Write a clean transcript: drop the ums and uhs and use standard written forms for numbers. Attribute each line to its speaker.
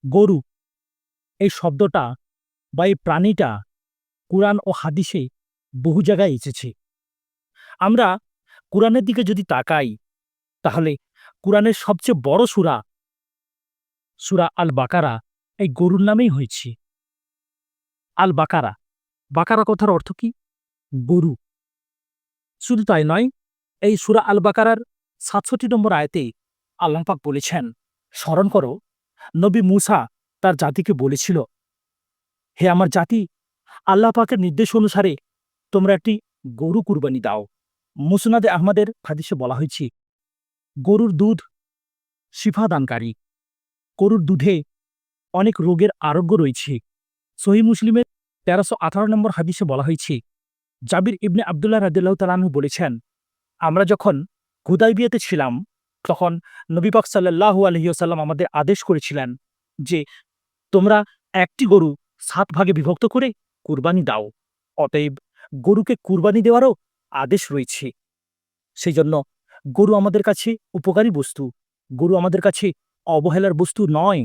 Speaker 1: গরু এই শব্দটা বা এই প্রাণীটা কুরআন ও হাদিসে বহু জায়গায় এসেছে। আমরা কুরআনের দিকে যদি তাকাই, তাহলে কুরআনের সবচেয়ে বড় সূরা, সূরা আল বাকারা এই গরুর নামেই হয়েছে। আল বাকারা, বাকারা কথার অর্থ কি? গরু। শুধু তাই নয়, এই সূরা আল বাকারার ৬৭ নম্বর আয়াতে আল্লাহ পাক বলেছেন, স্মরণ করো, নবী মূসা তার জাতিকে বলেছিল, হে আমার জাতি, আল্লাহ পাকের নির্দেশ অনুসারে তোমরা একটি গরু কুরবানি দাও। মুসনাদে আহমদের হাদিসে বলা হয়েছে, গরুর দুধ শিফা দানকারী। গরুর দুধে অনেক রোগের আরোগ্য রয়েছে। সহিহ মুসলিমের ১৩১৮ নম্বর হাদিসে বলা হয়েছে, জাবির ইবনে আব্দুল্লাহ রাদিয়াল্লাহু তাআলা আনহু বলেছেন, আমরা যখন হুদায়বিয়াতে ছিলাম, তখন নবী পাক সাল্লাল্লাহু আলাইহি ওয়াসাল্লাম আমাদের আদেশ করেছিলেন যে, তোমরা একটি গরু ৭ ভাগে বিভক্ত করে কুরবানি দাও। অতএব গরুকে কুরবানি দেওয়ারও আদেশ রয়েছে। সেইজন্য গরু আমাদের কাছে উপকারী বস্তু। গরু আমাদের কাছে অবহেলার বস্তু নয়।